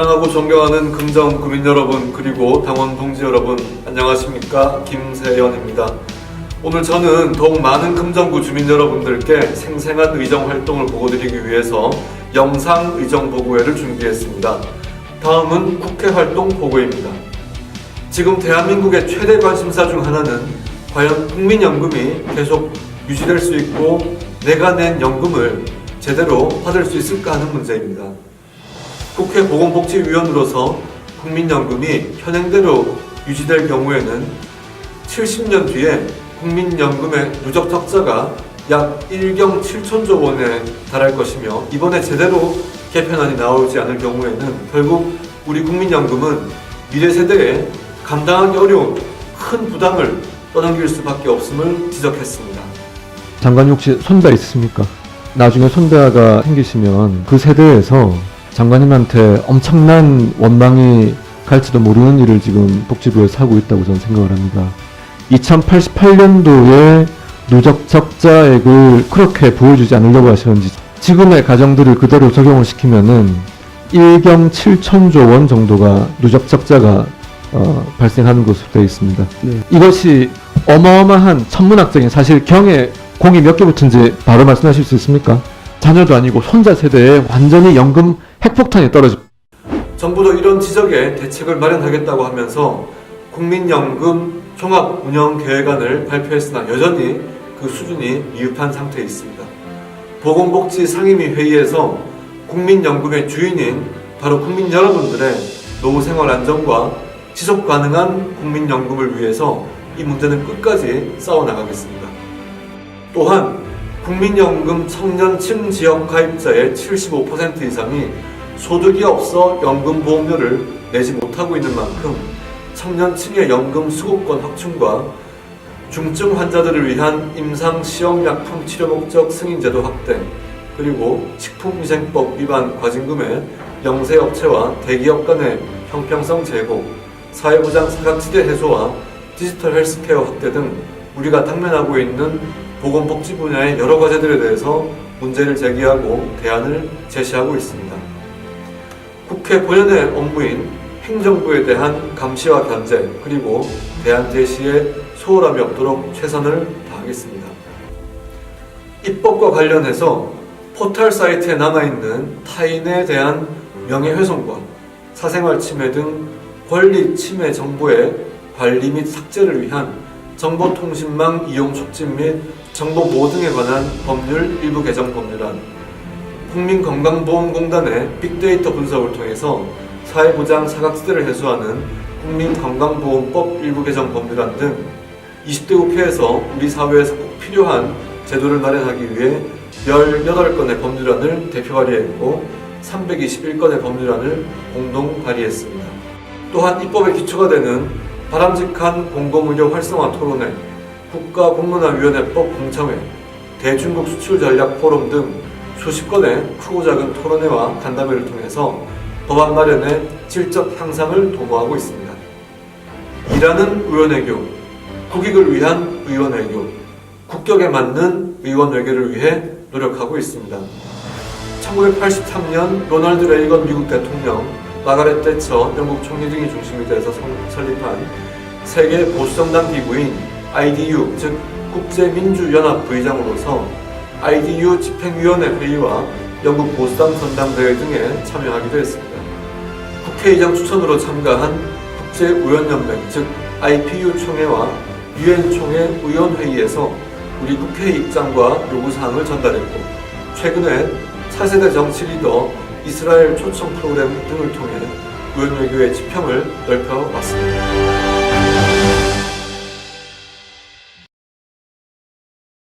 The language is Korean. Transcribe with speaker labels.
Speaker 1: 사랑하고 존경하는 금정 구민 여러분, 그리고 당원 동지 여러분, 안녕하십니까? 김세연입니다. 오늘 저는 더욱 많은 금정구 주민 여러분들께 생생한 의정 활동을 보고드리기 위해서 영상 의정 보고회를 준비했습니다. 다음은 국회 활동 보고입니다. 지금 대한민국의 최대 관심사 중 하나는 과연 국민연금이 계속 유지될 수 있고 내가 낸 연금을 제대로 받을 수 있을까 하는 문제입니다. 국회 보건복지위원으로서 국민연금이 현행대로 유지될 경우에는 70년 뒤에 국민연금의 누적 적자가 약 1경 7천조 원에 달할 것이며, 이번에 제대로 개편안이 나오지 않을 경우에는 결국 우리 국민연금은 미래 세대에 감당하기 어려운 큰 부담을 떠넘길 수밖에 없음을 지적했습니다.
Speaker 2: 장관님 혹시 손자 있으십니까? 나중에 손자가 생기시면 그 세대에서 장관님한테 엄청난 원망이 갈지도 모르는 일을 지금 복지부에서 하고 있다고 저는 생각을 합니다. 2088년도에 누적 적자액을 그렇게 보여주지 않으려고 하시는지, 지금의 가정들을 그대로 적용을 시키면은 1경 7천조 원 정도가 누적 적자가 발생하는 것으로 되어 있습니다.
Speaker 3: 네.
Speaker 2: 이것이 어마어마한 천문학적인, 사실 경에 공이 몇 개 붙은지 바로 말씀하실 수 있습니까? 자녀도 아니고 손자 세대에 완전히 연금 핵폭탄이 떨어집니다.
Speaker 1: 정부도 이런 지적에 대책을 마련하겠다고 하면서 국민연금 종합운영계획안을 발표했으나 여전히 그 수준이 미흡한 상태에 있습니다. 보건복지상임위 회의에서 국민연금의 주인인 바로 국민 여러분들의 노후생활 안정과 지속 가능한 국민연금을 위해서 이 문제는 끝까지 싸워나가겠습니다. 또한 국민연금 청년층 지역 가입자의 75% 이상이 소득이 없어 연금보험료를 내지 못하고 있는 만큼 청년층의 연금 수급권 확충과 중증 환자들을 위한 임상시험약품 치료 목적 승인제도 확대, 그리고 식품위생법 위반 과징금의 영세업체와 대기업 간의 형평성 제고, 사회보장 사각지대 해소와 디지털 헬스케어 확대 등 우리가 당면하고 있는 보건복지 분야의 여러 과제들에 대해서 문제를 제기하고 대안을 제시하고 있습니다. 국회 본연의 업무인 행정부에 대한 감시와 견제, 그리고 대안 제시에 소홀함이 없도록 최선을 다하겠습니다. 입법과 관련해서 포털 사이트에 남아있는 타인에 대한 명예훼손과 사생활 침해 등 권리 침해 정보의 관리 및 삭제를 위한 정보통신망 이용 촉진 및 정보보호 등에 관한 법률 일부 개정 법률안, 국민건강보험공단의 빅데이터 분석을 통해서 사회보장 사각지대를 해소하는 국민건강보험법 일부 개정 법률안 등 20대 국회에서 우리 사회에서 꼭 필요한 제도를 마련하기 위해 18건의 법률안을 대표 발의했고 321건의 법률안을 공동 발의했습니다. 또한 입법의 기초가 되는 바람직한 공공의료 활성화 토론회, 국가공론화위원회법 공청회, 대중국 수출 전략 포럼 등 수십 건의 크고 작은 토론회와 간담회를 통해서 법안 마련의 질적 향상을 도모하고 있습니다. 일하는 의원외교, 국익을 위한 의원외교, 국격에 맞는 의원외교를 위해 노력하고 있습니다. 1983년 로널드 레이건 미국 대통령, 마가렛 대처 영국 총리 등이 중심이 돼서 설립한 세계 보수정당 기구인 IDU, 즉 국제민주연합 부의장으로서 IDU 집행위원회 회의와 영국 보수당 전당대회 등에 참여하기도 했습니다. 국회의장 추천으로 참가한 국제의원연맹, 즉 IPU 총회와 UN 총회 의원회의에서 우리 국회의 입장과 요구사항을 전달했고, 최근에 차세대 정치 리더 이스라엘 초청 프로그램 등을 통해 의원외교의 지평을 넓혀왔습니다.